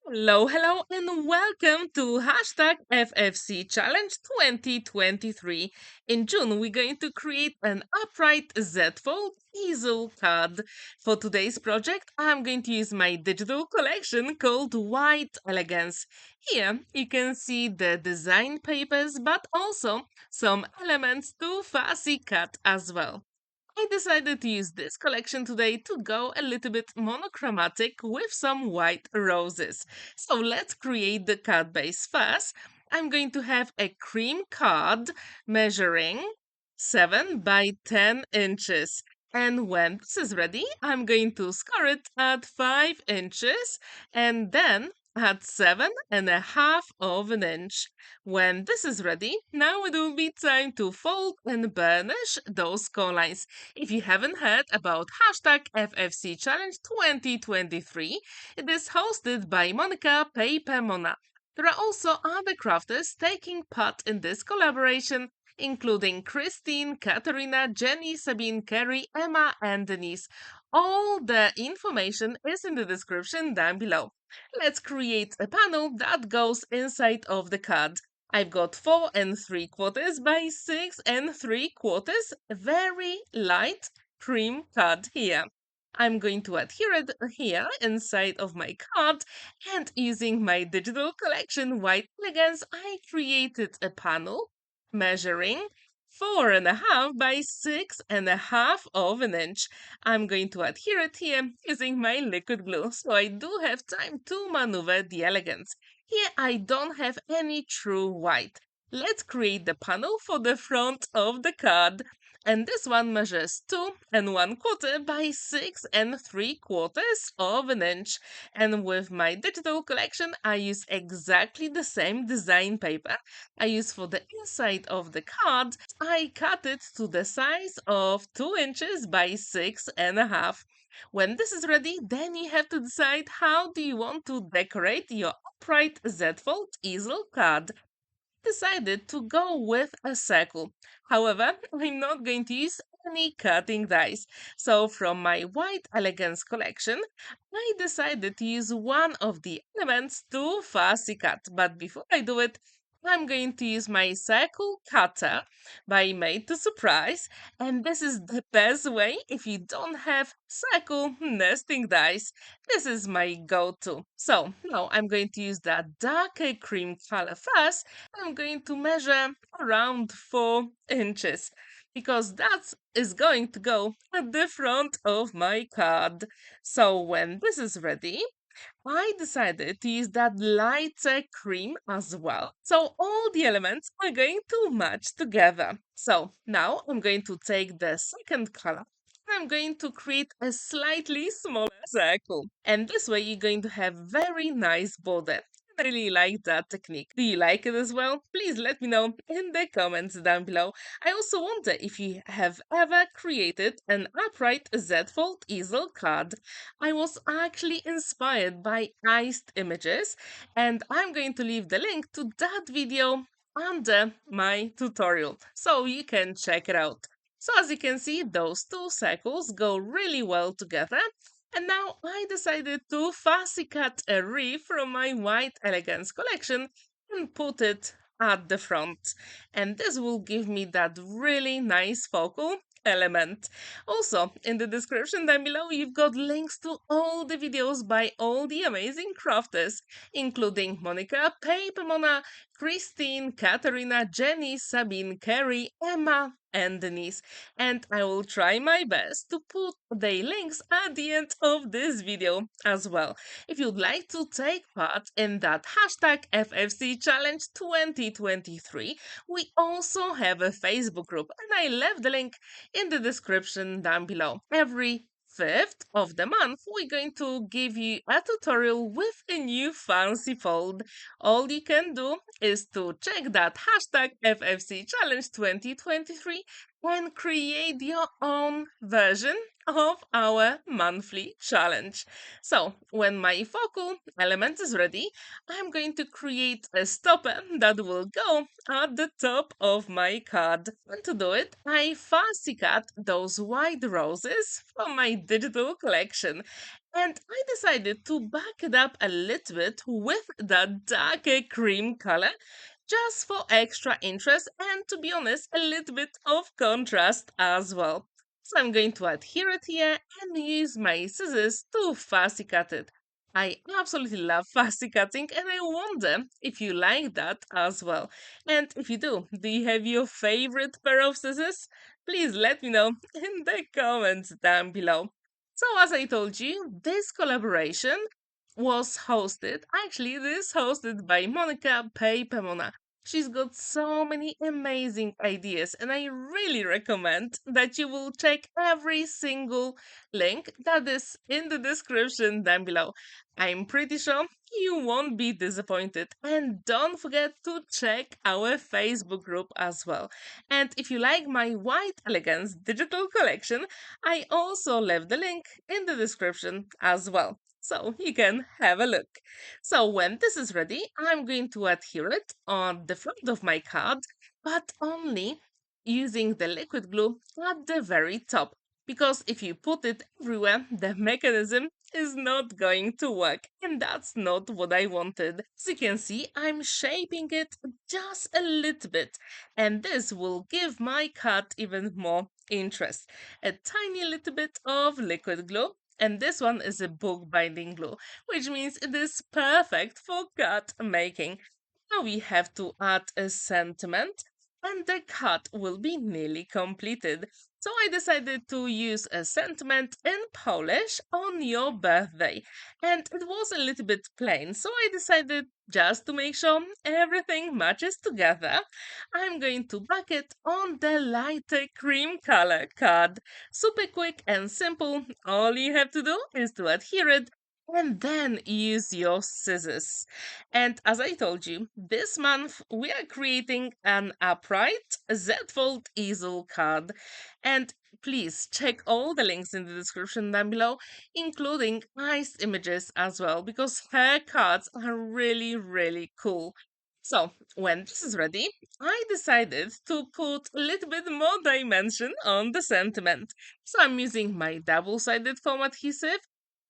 Hello, and welcome to hashtag FFC Challenge 2023. In June, we're going to create an upright Z-fold easel card. For today's project, I'm going to use my digital collection called White Elegance. Here, you can see the design papers, but also some elements to fussy cut as well. I decided to use this collection today to go a little bit monochromatic with some white roses. So let's create the card base first. I'm going to have a cream card measuring 7 by 10 inches. And when this is ready, I'm going to score it at 5 inches and then at 7.5 of an inch. When this is ready, now it will be time to fold and burnish those score lines. If you haven't heard about hashtag FFC Challenge 2023, it is hosted by Monika, PaperMona. There are also other crafters taking part in this collaboration, including Christine, Katarina, Jenny, Sabine, Kerry, Emma, and Denise. All the information is in the description down below. Let's create a panel that goes inside of the card. I've got 4 3/4 by 6 3/4, very light cream card here. I'm going to adhere it here inside of my card, and using my digital collection White Elegance, I created a panel measuring 4.5 by 6.5 of an inch. I'm going to adhere it here using my liquid glue, so I do have time to maneuver the elegance. Here I don't have any true white. Let's create the panel for the front of the card. And this one measures 2 1/4 by 6 3/4 of an inch. And with my digital collection, I use exactly the same design paper I use for the inside of the card. I cut it to the size of 2 inches by 6.5. When this is ready, then you have to decide how do you want to decorate your upright Z-fold easel card. Decided to go with a circle. However, I'm not going to use any cutting dies. So from my White Elegance collection, I decided to use one of the elements to fussy cut. But before I do it, I'm going to use my circle cutter by Made to Surprise. And this is the best way if you don't have circle nesting dies. This is my go-to. So now I'm going to use that darker cream color first. I'm going to measure around 4 inches because that is going to go at the front of my card. So when this is ready, I decided to use that lighter cream as well. So all the elements are going to match together. So now I'm going to take the second color. I'm going to create a slightly smaller circle. And this way you're going to have very nice border. I really like that technique. Do you like it as well? Please let me know in the comments down below. I also wonder if you have ever created an upright Z-fold easel card. I was actually inspired by iced images, and I'm going to leave the link to that video under my tutorial so you can check it out. So as you can see, those two circles go really well together. And now I decided to fussy cut a wreath from my White Elegance collection and put it at the front. And this will give me that really nice focal element. Also, in the description down below, you've got links to all the videos by all the amazing crafters, including Monika, PaperMona, Christine, Katarina, Jenny, Sabine, Kerry, Emma, and Denise. And I will try my best to put the links at the end of this video as well. If you'd like to take part in that hashtag FFC Challenge 2023, we also have a Facebook group, and I left the link in the description down below. Every 5th of the month, we're going to give you a tutorial with a new fancy fold. All you can do is to check that hashtag FFC Challenge 2023 and create your own version of our monthly challenge. So, when my focal element is ready, I'm going to create a stopper that will go at the top of my card. And to do it, I fancy cut those white roses from my digital collection. And I decided to back it up a little bit with the darker cream color just for extra interest and, to be honest, a little bit of contrast as well. So I'm going to adhere it here and use my scissors to fussy cut it. I absolutely love fussy cutting and I wonder if you like that as well. And if you do you have your favorite pair of scissors? Please let me know in the comments down below. So, as I told you, this collaboration was hosted, actually, this hosted by Monika PaperMona. She's got so many amazing ideas, and I really recommend that you will check every single link that is in the description down below. I'm pretty sure you won't be disappointed. And don't forget to check our Facebook group as well. And if you like my White Elegance digital collection, I also left the link in the description as well. So you can have a look. So when this is ready, I'm going to adhere it on the front of my card, but only using the liquid glue at the very top. Because if you put it everywhere, the mechanism is not going to work. And that's not what I wanted. As you can see, I'm shaping it just a little bit. And this will give my card even more interest. A tiny little bit of liquid glue. And this one is a book binding glue, which means it is perfect for card making. Now we have to add a sentiment and the cut will be nearly completed. So I decided to use a sentiment in Polish on your birthday. And it was a little bit plain, so I decided just to make sure everything matches together, I'm going to back it on the lighter cream color card. Super quick and simple. All you have to do is to adhere it and then use your scissors. And as I told you, this month we are creating an upright Z-fold easel card. And please check all the links in the description down below, including nice images as well, because her cards are really, really cool. So, when this is ready, I decided to put a little bit more dimension on the sentiment. So I'm using my double-sided foam adhesive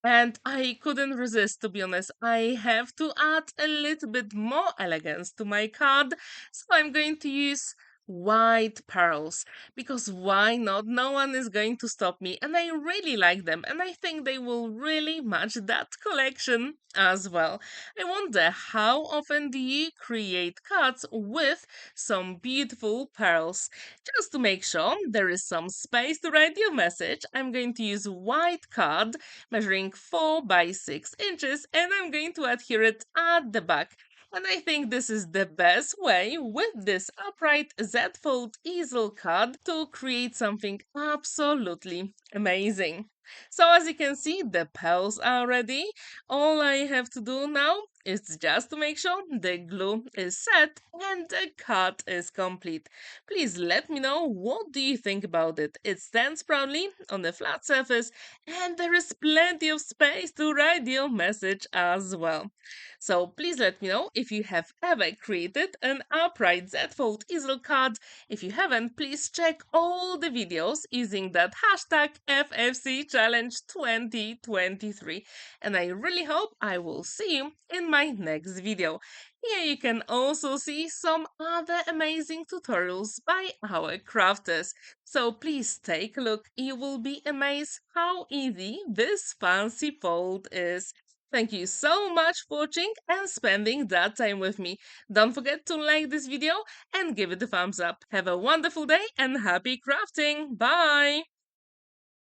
and I couldn't resist, to be honest. I have to add a little bit more elegance to my card, so I'm going to use white pearls because why not? No one is going to stop me, and I really like them, and I think they will really match that collection as well. I wonder how often do you create cards with some beautiful pearls? Just to make sure there is some space to write your message, I'm going to use white card measuring 4 by 6 inches, and I'm going to adhere it at the back. And I think this is the best way with this upright Z-fold easel card to create something absolutely amazing. So as you can see, the pearls are ready. All I have to do now is just to make sure the glue is set and the cut is complete. Please let me know what do you think about it. It stands proudly on a flat surface and there is plenty of space to write your message as well. So please let me know if you have ever created an upright Z-fold easel card. If you haven't, please check all the videos using that hashtag FFC Challenge 2023. And I really hope I will see you in my next video. Here you can also see some other amazing tutorials by our crafters. So please take a look. You will be amazed how easy this fancy fold is. Thank you so much for watching and spending that time with me. Don't forget to like this video and give it a thumbs up. Have a wonderful day and happy crafting. Bye!